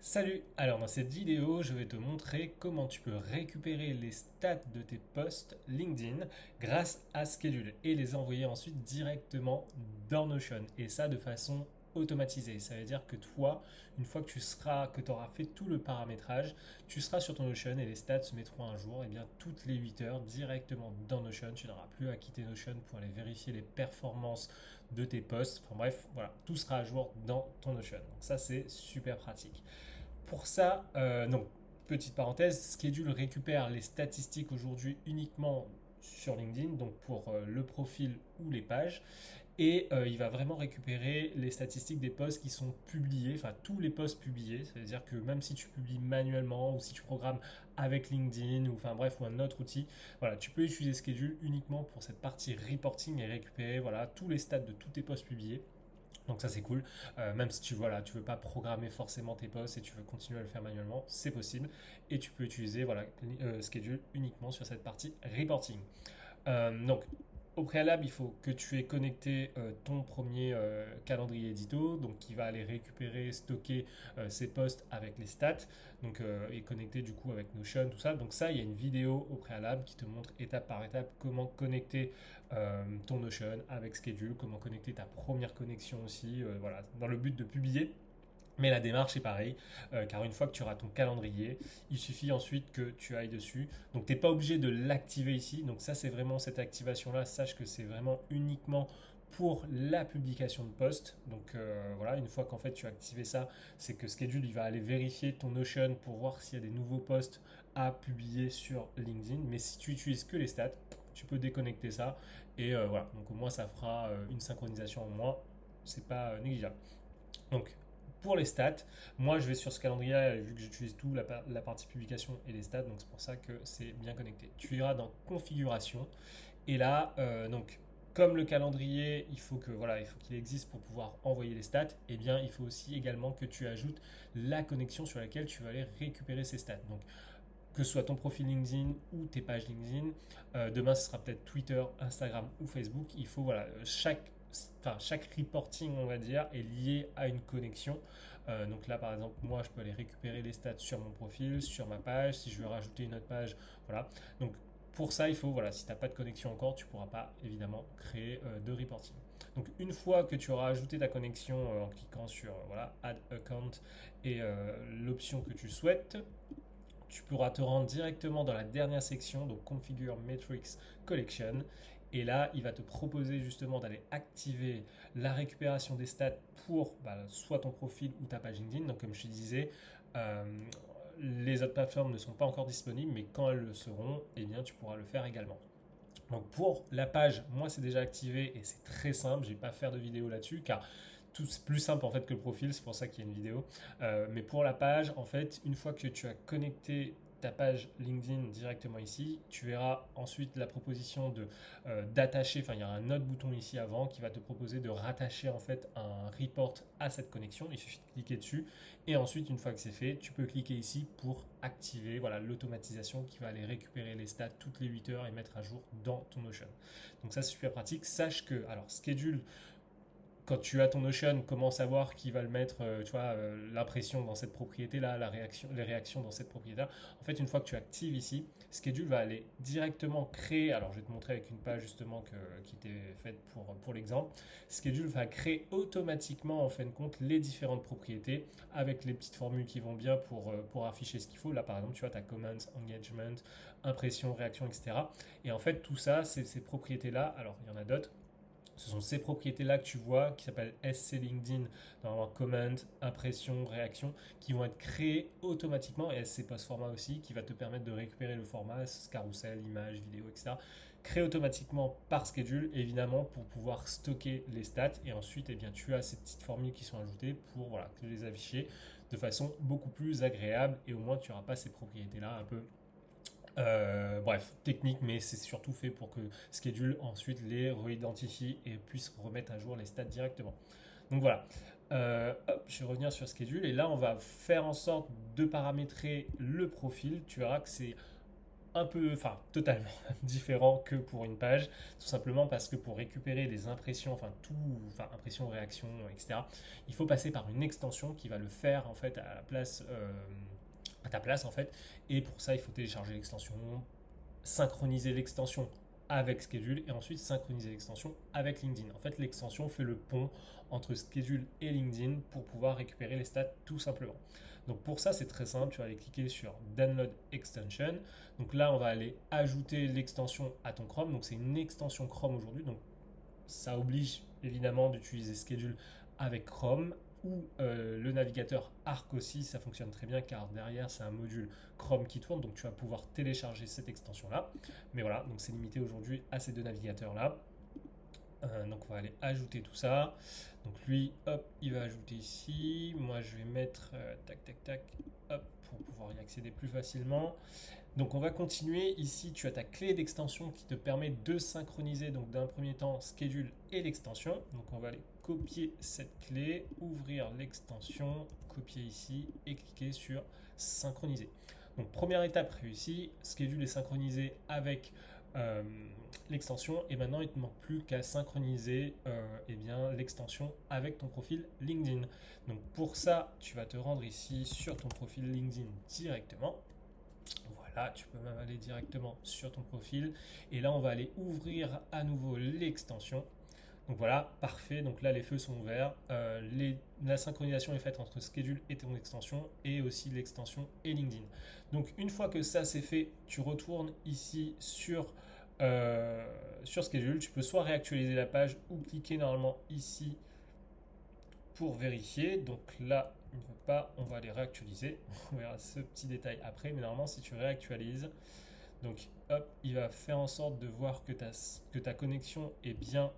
Salut! Alors dans cette vidéo, je vais te montrer comment tu peux récupérer les stats de tes posts LinkedIn grâce à Schedule et les envoyer ensuite directement dans Notion. Et ça de façon automatisée. Ça veut dire que toi, une fois que tu auras fait tout le paramétrage, tu seras sur ton Notion et les stats se mettront un jour, et bien toutes les 8 heures directement dans Notion. Tu n'auras plus à quitter Notion pour aller vérifier les performances de tes posts. Enfin bref, voilà, tout sera à jour dans ton Notion. Donc ça c'est super pratique. Pour ça, donc, petite parenthèse, Schedule récupère les statistiques aujourd'hui uniquement sur LinkedIn, donc pour le profil ou les pages, et il va vraiment récupérer les statistiques des posts qui sont publiés, enfin tous les posts publiés, ça veut dire que même si tu publies manuellement ou si tu programmes avec LinkedIn ou enfin bref ou un autre outil, voilà, tu peux utiliser Schedule uniquement pour cette partie reporting et récupérer voilà tous les stats de tous tes posts publiés. Donc ça c'est cool. Même si tu voilà, tu veux pas programmer forcément tes posts et tu veux continuer à le faire manuellement, c'est possible. Et tu peux utiliser voilà, Schedule uniquement sur cette partie reporting. Donc, au préalable, il faut que tu aies connecté ton premier calendrier édito, donc qui va aller récupérer, stocker ces posts avec les stats, donc et connecter du coup avec Notion, tout ça. Donc ça, il y a une vidéo au préalable qui te montre étape par étape comment connecter ton Notion avec Schedule, comment connecter ta première connexion aussi, voilà, dans le but de publier. Mais la démarche est pareille, car une fois que tu auras ton calendrier, il suffit ensuite que tu ailles dessus. Donc tu n'es pas obligé de l'activer ici. Donc ça c'est vraiment cette activation-là. Sache que c'est vraiment uniquement pour la publication de post. Donc voilà, une fois qu'en fait tu as activé ça, c'est que Schedule il va aller vérifier ton Notion pour voir s'il y a des nouveaux posts à publier sur LinkedIn. Mais si tu utilises que les stats, tu peux déconnecter ça. Et voilà, donc au moins ça fera une synchronisation en moins. C'est pas négligeable. Donc, pour les stats, moi je vais sur ce calendrier vu que j'utilise tout la partie publication et les stats, donc c'est pour ça que c'est bien connecté. Tu iras dans configuration et là, donc comme le calendrier, il faut que voilà, il faut qu'il existe pour pouvoir envoyer les stats. Et eh bien, il faut aussi également que tu ajoutes la connexion sur laquelle tu vas aller récupérer ces stats. Donc, que ce soit ton profil LinkedIn ou tes pages LinkedIn. Demain, ce sera peut-être Twitter, Instagram ou Facebook. Il faut, voilà, chaque reporting, on va dire, est lié à une connexion. Donc là, par exemple, moi, je peux aller récupérer les stats sur mon profil, sur ma page. Si je veux rajouter une autre page, voilà. Donc, pour ça, il faut, voilà, si tu n'as pas de connexion encore, tu ne pourras pas, évidemment, créer de reporting. Donc, une fois que tu auras ajouté ta connexion en cliquant sur voilà, Add Account et l'option que tu souhaites, tu pourras te rendre directement dans la dernière section, donc Configure Metrics Collection. Et là, il va te proposer justement d'aller activer la récupération des stats pour soit ton profil ou ta page LinkedIn. Donc, comme je te disais, euh, les autres plateformes ne sont pas encore disponibles, mais quand elles le seront, eh bien, tu pourras le faire également. Donc pour la page, moi c'est déjà activé et c'est très simple, je ne vais pas faire de vidéo là-dessus car tout c'est plus simple en fait que le profil, c'est pour ça qu'il y a une vidéo. Mais pour la page, en fait, une fois que tu as connecté ta page LinkedIn directement ici, tu verras ensuite la proposition de d'attacher, enfin il y a un autre bouton ici avant qui va te proposer de rattacher en fait un report à cette connexion. Il suffit de cliquer dessus et ensuite une fois que c'est fait, tu peux cliquer ici pour activer voilà l'automatisation qui va aller récupérer les stats toutes les 8 heures et mettre à jour dans ton Notion. Donc ça c'est super pratique. Sache que alors Schedule, quand tu as ton Notion, comment savoir qui va le mettre, tu vois, l'impression dans cette propriété-là, les réactions dans cette propriété-là. En fait, une fois que tu actives ici, Schedule va aller directement créer, alors je vais te montrer avec une page justement qui était faite pour l'exemple, Schedule va créer automatiquement en fin de compte les différentes propriétés avec les petites formules qui vont bien pour afficher ce qu'il faut. Là par exemple, tu vois, tu as comments, engagement, impression, réaction, etc. Et en fait, tout ça, ces propriétés-là, alors il y en a d'autres, ce sont ces propriétés-là que tu vois, qui s'appellent SC LinkedIn, normalement comment, impression, réaction, qui vont être créées automatiquement, et SC post format aussi, qui va te permettre de récupérer le format, carousel, image, vidéo, etc. Créé automatiquement par schedule, évidemment, pour pouvoir stocker les stats. Et ensuite, eh bien, tu as ces petites formules qui sont ajoutées pour voilà, les afficher de façon beaucoup plus agréable. Et au moins, tu n'auras pas ces propriétés-là un peu bref, technique, mais c'est surtout fait pour que Schedule ensuite les réidentifie et puisse remettre à jour les stats directement. Donc voilà. Hop, je vais revenir sur Schedule et là on va faire en sorte de paramétrer le profil. Tu verras que c'est un peu, enfin totalement différent que pour une page, tout simplement parce que pour récupérer des impressions, enfin tout, enfin impressions, réactions, etc., il faut passer par une extension qui va le faire en fait à la place, à ta place en fait, et pour ça il faut télécharger l'extension, synchroniser l'extension avec Schedule et ensuite synchroniser l'extension avec LinkedIn. En fait, l'extension fait le pont entre Schedule et LinkedIn pour pouvoir récupérer les stats tout simplement. Donc pour ça, c'est très simple. Tu vas aller cliquer sur Download Extension. Donc là, on va aller ajouter l'extension à ton Chrome. Donc c'est une extension Chrome aujourd'hui. Donc ça oblige évidemment d'utiliser Schedule avec Chrome ou le navigateur Arc aussi, ça fonctionne très bien car derrière c'est un module Chrome qui tourne, donc tu vas pouvoir télécharger cette extension là. Mais voilà, donc c'est limité aujourd'hui à ces deux navigateurs là. Donc on va aller ajouter tout ça. Donc lui, hop, il va ajouter ici. Moi je vais mettre tac tac tac, hop, pour pouvoir y accéder plus facilement. Donc on va continuer. Ici, tu as ta clé d'extension qui te permet de synchroniser donc d'un premier temps Schedule et l'extension. Donc on va aller copier cette clé, ouvrir l'extension, copier ici et cliquer sur synchroniser. Donc première étape réussie, Schedule est synchronisé avec euh, l'extension et maintenant il ne te manque plus qu'à synchroniser eh bien, l'extension avec ton profil LinkedIn. Donc pour ça, tu vas te rendre ici sur ton profil LinkedIn directement. Voilà, tu peux même aller directement sur ton profil. Et là, on va aller ouvrir à nouveau l'extension. Donc voilà, parfait. Donc là, les feux sont ouverts. La synchronisation est faite entre Schedule et ton extension et aussi l'extension et LinkedIn. Donc une fois que ça c'est fait, tu retournes ici sur Schedule. Tu peux soit réactualiser la page ou cliquer normalement ici pour vérifier. Donc là, il ne veut pas, on va aller réactualiser. On verra ce petit détail après, mais normalement, si tu réactualises, donc hop, il va faire en sorte de voir que ta connexion est bien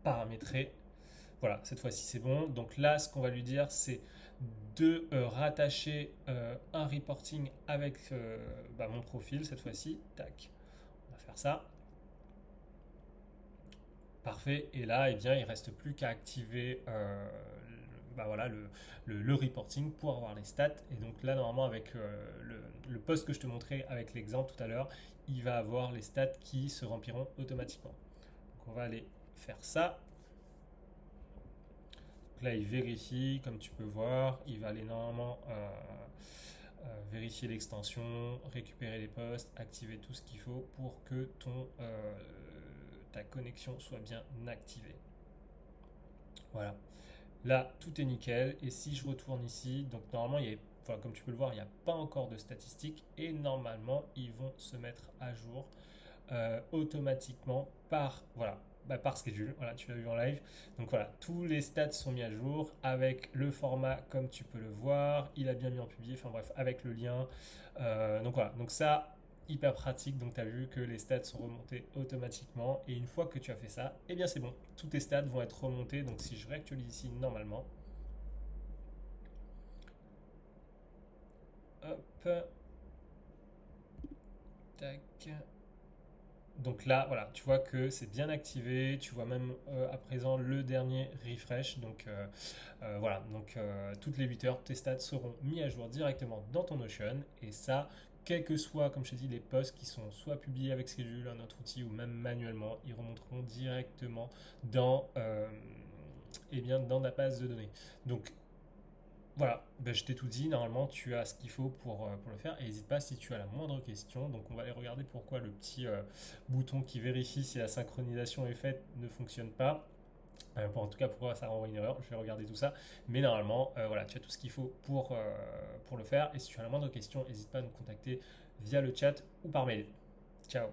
paramétrée. Voilà, cette fois-ci c'est bon. Donc là, ce qu'on va lui dire, c'est de rattacher un reporting avec mon profil cette fois-ci. Tac, on va faire ça. Parfait. Et là, eh bien, il ne reste plus qu'à activer voilà, le reporting pour avoir les stats. Et donc là, normalement, avec le post que je te montrais avec l'exemple tout à l'heure, il va avoir les stats qui se rempliront automatiquement. Donc on va aller faire ça. Donc là, il vérifie, comme tu peux voir. Il va aller normalement vérifier l'extension, récupérer les posts, activer tout ce qu'il faut pour que ta connexion soit bien activée. Voilà. Là, tout est nickel. Et si je retourne ici, donc normalement, comme tu peux le voir, il n'y a pas encore de statistiques. Et normalement, ils vont se mettre à jour automatiquement par Schedule. Voilà, tu l'as vu en live. Donc voilà, tous les stats sont mis à jour avec le format comme tu peux le voir. Il a bien mis en publié, enfin bref, avec le lien. Donc voilà, donc ça, hyper pratique. Donc tu as vu que les stats sont remontés automatiquement. Et une fois que tu as fait ça, eh bien c'est bon. Tous tes stats vont être remontés. Donc si je réactualise ici normalement, hop, tac. Donc là, voilà, tu vois que c'est bien activé. Tu vois même à présent le dernier refresh. Donc voilà, donc toutes les 8 heures, tes stats seront mis à jour directement dans ton Notion. Et ça, quels que soient, comme je te dis, les posts qui sont soit publiés avec Schedule, un autre outil, ou même manuellement, ils remonteront directement dans ta base de données. Donc voilà, je t'ai tout dit, normalement tu as ce qu'il faut pour le faire et n'hésite pas si tu as la moindre question. Donc on va aller regarder pourquoi le petit bouton qui vérifie si la synchronisation est faite ne fonctionne pas. En tout cas pourquoi ça renvoie une erreur, je vais regarder tout ça. Mais normalement voilà, tu as tout ce qu'il faut pour le faire et si tu as la moindre question, n'hésite pas à nous contacter via le chat ou par mail. Ciao.